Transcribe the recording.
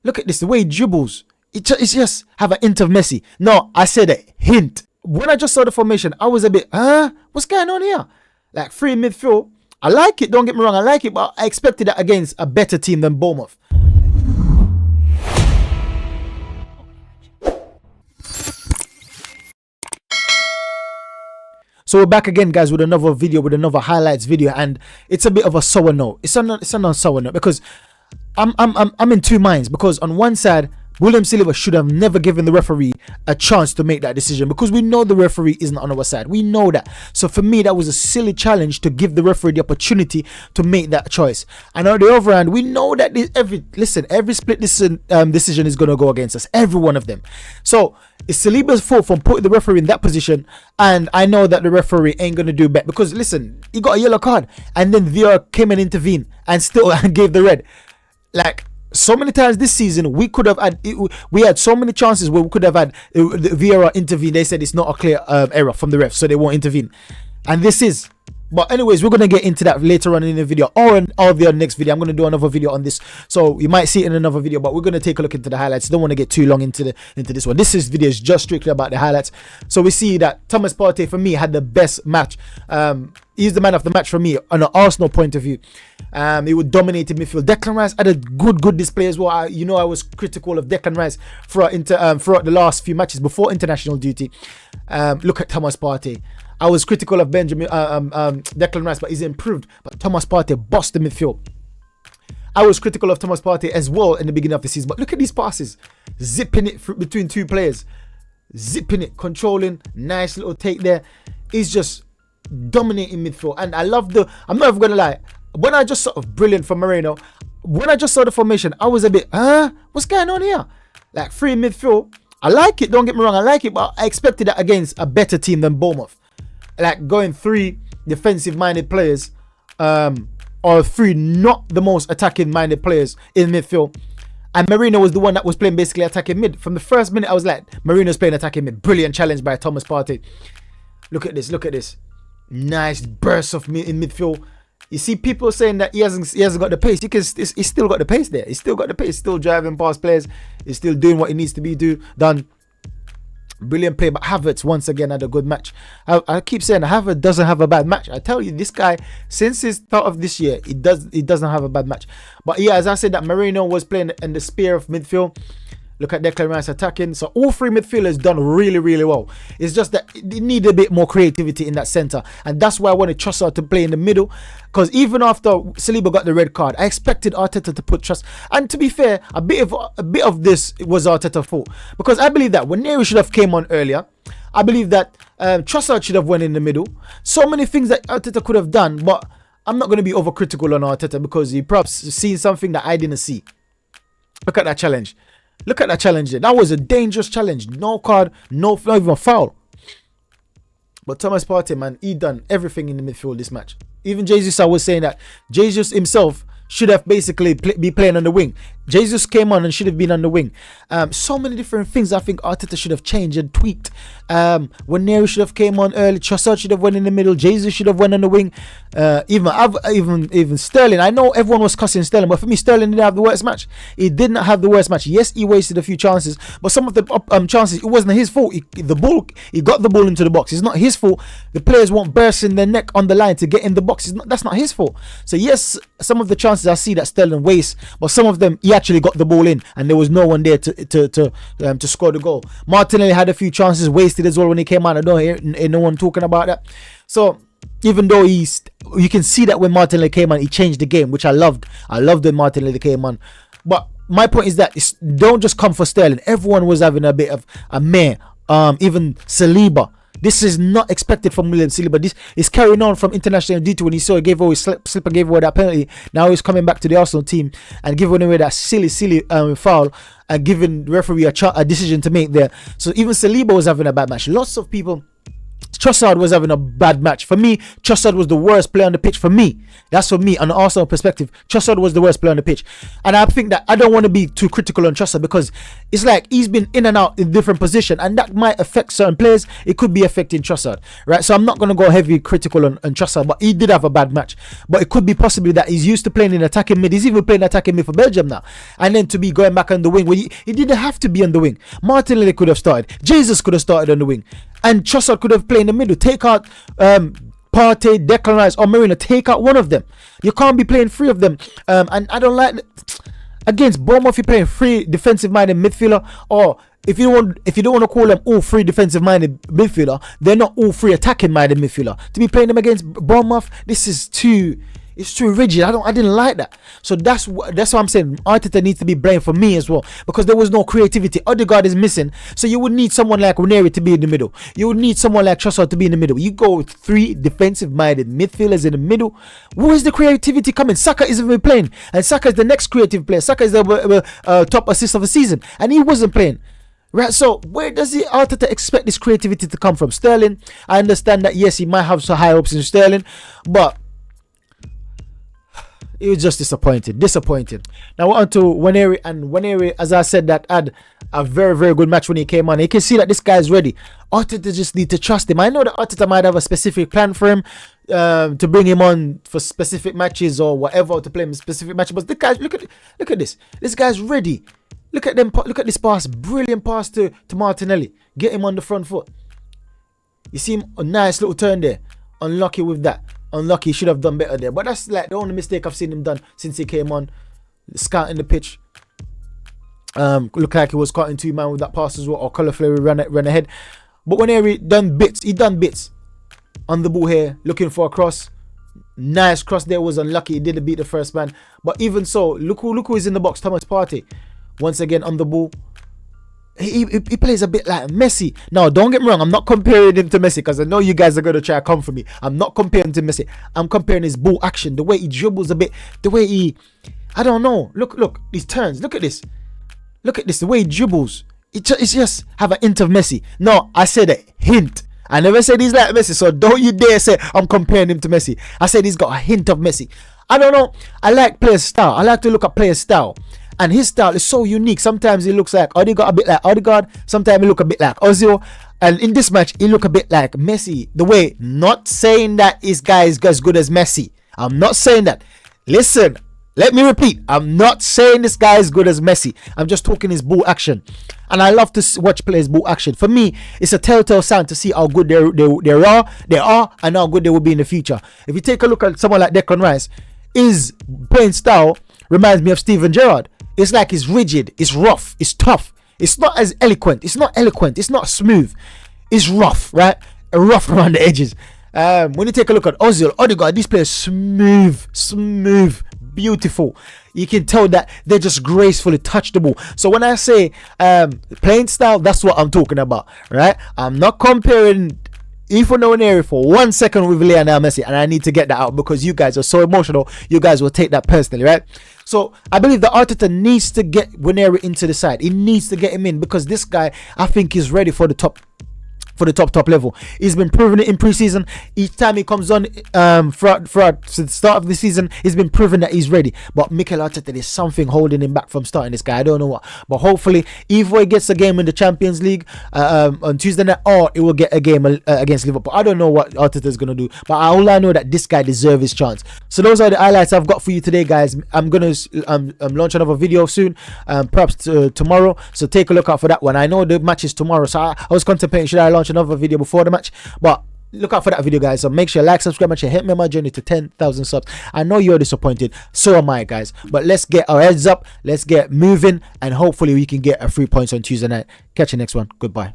Look at this, the way he dribbles. It's just have an hint of Messi. No, I said a hint. When I just saw the formation, I was a bit, what's going on here? Like 3 in midfield. I like it, don't get me wrong, I like it, but I expected that against a better team than Bournemouth. So we're back again, guys, with another video, with another highlights video, and it's a bit of a sour note. It's a non-sour note because I'm in two minds. Because on one side, William Saliba should have never given the referee a chance to make that decision, because we know the referee isn't on our side. We know that. So for me, that was a silly challenge to give the referee the opportunity to make that choice. And on the other hand, we know that every split decision is going to go against us. Every one of them. So it's Saliba's fault for putting the referee in that position, and I know that the referee ain't going to do better, because listen, he got a yellow card and then Vieira came and intervened and still gave the red. Like, so many times this season, we had so many chances where we could have had Vieira intervene. They said it's not a clear error from the ref, so they won't intervene. And this is. But anyways, we're going to get into that later on in the video, or in the next video. I'm going to do another video on this, so you might see it in another video, but we're going to take a look into the highlights. Don't want to get too long into this one. This video is just strictly about the highlights. So we see that Thomas Partey, for me, had the best match. He's the man of the match for me on an Arsenal point of view. He would dominate midfield. Declan Rice had a good display as well. I was critical of Declan Rice throughout the last few matches before international duty. Look at Thomas Partey. I was critical of Declan Rice, but he's improved. But Thomas Partey bossed the midfield. I was critical of Thomas Partey as well in the beginning of the season. But look at these passes. Zipping it between two players. Zipping it, controlling. Nice little take there. He's just dominating midfield. And I love I'm not even going to lie. When I just brilliant from Moreno. When I just saw the formation, I was a bit, what's going on here? Like 3 in midfield. I like it, don't get me wrong, I like it, but I expected that against a better team than Bournemouth. Like going 3 defensive-minded players, or 3 not the most attacking-minded players in midfield. And Marino was the one that was playing basically attacking mid. From the first minute, I was like, Marino's playing attacking mid. Brilliant challenge by Thomas Partey. Look at this. Nice burst of in midfield. You see people saying that he hasn't got the pace. He's still got the pace there. He's still got the pace. Still driving past players. He's still doing what he needs to be done. Brilliant play. But Havertz once again had a good match. I keep saying Havertz doesn't have a bad match. I tell you, this guy, since his start of this year, he doesn't have a bad match. But yeah, as I said, that Moreno was playing in the spear of midfield. Look at Declan Rice attacking. So all 3 midfielders done really, really well. It's just that they need a bit more creativity in that centre. And that's why I wanted Trossard to play in the middle. Because even after Saliba got the red card, I expected Arteta to put Trossard. And to be fair, a bit of this was Arteta's fault. Because I believe that Nwaneri should have came on earlier. I believe that Trossard should have went in the middle. So many things that Arteta could have done. But I'm not going to be overcritical on Arteta, because he perhaps seen something that I didn't see. Look at that challenge. Look at that challenge there. That was a dangerous challenge. No card, not even a foul. But Thomas Partey, man, he done everything in the midfield this match. Even Jesus, I was saying that Jesus himself should have basically be playing on the wing. Jesus came on and should have been on the wing. So many different things I think Arteta should have changed and tweaked. Nwaneri should have came on early. Trossard should have went in the middle. Jesus should have went on the wing. Even Sterling. I know everyone was cussing Sterling, but for me, Sterling didn't have the worst match. He did not have the worst match. Yes, he wasted a few chances, but some of the chances, it wasn't his fault. He got the ball into the box. It's not his fault. The players won't burst in their neck on the line to get in the box. That's not his fault. So yes, some of the chances I see that Sterling wastes, but some of them he actually got the ball in, and there was no one there to score the goal. Martinelli had a few chances wasted as well when he came on. I don't hear no one talking about that. So even though you can see that when Martinelli came on, he changed the game, which I loved. I loved when Martinelli came on. But my point is that don't just come for Sterling. Everyone was having a bit of a meh. Even Saliba. This is not expected from William Saliba. This is carrying on from international duty when he saw he gave away slip and gave away that penalty. Now he's coming back to the Arsenal team and giving away that silly foul and giving the referee a decision to make there. So even Saliba was having a bad match. Lots of people Trossard was having a bad match. For me, Trossard was the worst player on the pitch. For me, that's for me, on an Arsenal perspective. Trossard was the worst player on the pitch. And I think that I don't want to be too critical on Trossard, because it's like he's been in and out in different positions, and that might affect certain players. It could be affecting Trossard, right? So I'm not going to go heavy critical on Trossard, but he did have a bad match. But it could be possibly that he's used to playing in attacking mid. He's even playing attacking mid for Belgium now. And then to be going back on the wing, well, he didn't have to be on the wing. Martinelli could have started. Jesus could have started on the wing. And Trossard could have played in the middle. Take out Partey, Declan Rice, or Marino. Take out one of them. You can't be playing three of them. And I don't like... Against Bournemouth, you're playing three defensive-minded midfielder, or if you don't want to call them all three defensive-minded midfielder, they're not all three attacking-minded midfielder. To be playing them against Bournemouth, this is too... It's too rigid. I didn't like that. So that's what I'm saying. Arteta needs to be blamed for me as well, because there was no creativity. Odegaard is missing, so you would need someone like Nwaneri to be in the middle. You would need someone like Trossard to be in the middle. You go with three defensive-minded midfielders in the middle. Where is the creativity coming? Saka isn't even playing, and Saka is the next creative player. Saka is the top assist of the season, and he wasn't playing. Right, so where does the Arteta expect this creativity to come from? Sterling, I understand that, yes, he might have some high hopes in Sterling, but it was just disappointed. Now we're on to Nwaneri, and Nwaneri, as I said, that had a very, very good match when he came on. You can see that this guy is ready. Arteta just need to trust him. I know that Arteta might have a specific plan for him, to bring him on for specific matches or whatever, to play him in specific matches. But the guy, look at this. This guy's ready. Look at them. Look at this pass. Brilliant pass to Martinelli. Get him on the front foot. You see him, a nice little turn there. Unlucky with that. Unlucky, he should have done better there. But that's like the only mistake I've seen him done since he came on. Scouting the pitch. Looked like he was caught in two man with that pass as well. Or Cauliflower ran ahead. But whenever he done bits on the ball here, looking for a cross. Nice cross there, was unlucky. He didn't beat the first man. But even so, look who is in the box. Thomas Partey. Once again on the ball. He plays a bit like Messi. Now, don't get me wrong. I'm not comparing him to Messi, because I know you guys are going to try to come for me. I'm not comparing him to Messi. I'm comparing his ball action. The way he dribbles a bit. The way he... I don't know. Look. These turns. Look at this. Look at this. The way he dribbles. It's just have a hint of Messi. No, I said a hint. I never said he's like Messi. So don't you dare say I'm comparing him to Messi. I said he's got a hint of Messi. I don't know. I like players' style. I like to look at players' style. And his style is so unique. Sometimes he looks like Odegaard, a bit like Odegaard. Sometimes he look a bit like Ozil. And in this match, he look a bit like Messi. The way, not saying that this guy is as good as Messi. I'm not saying that. Listen, let me repeat. I'm not saying this guy is good as Messi. I'm just talking his ball action. And I love to watch players' ball action. For me, it's a telltale sign to see how good they are, and how good they will be in the future. If you take a look at someone like Declan Rice, his playing style reminds me of Steven Gerrard. It's like it's rigid, it's rough, it's tough. It's not as eloquent. It's not eloquent. It's not smooth. It's rough, right? Rough around the edges. When you take a look at Ozil, Odegaard, these players smooth, beautiful. You can tell that they're just gracefully touch the ball. So when I say playing style, that's what I'm talking about, right? I'm not comparing Nwaneri for 1 second with Lionel Messi, and I need to get that out because you guys are so emotional. You guys will take that personally, right? So I believe that Arteta needs to get Nwaneri into the side. He needs to get him in because this guy, I think, is ready for the top level. He's been proving it in preseason. Each time he comes on throughout the start of the season, he's been proving that he's ready. But Mikel Arteta, there's something holding him back from starting this guy. I don't know what. But hopefully, either he gets a game in the Champions League on Tuesday night, or he will get a game against Liverpool. I don't know what Arteta is going to do. But all I know that this guy deserves his chance. So those are the highlights I've got for you today, guys. I'm going to launch another video soon, perhaps tomorrow. So take a look out for that one. I know the match is tomorrow. So I was contemplating, should I launch another video before the match? But look out for that video, guys. So make sure you like, subscribe, and share. Help me on my journey to 10,000 subs. I know you're disappointed, so am I, guys, but let's get our heads up, let's get moving, and hopefully we can get a 3 points on Tuesday night. Catch you next one. Goodbye.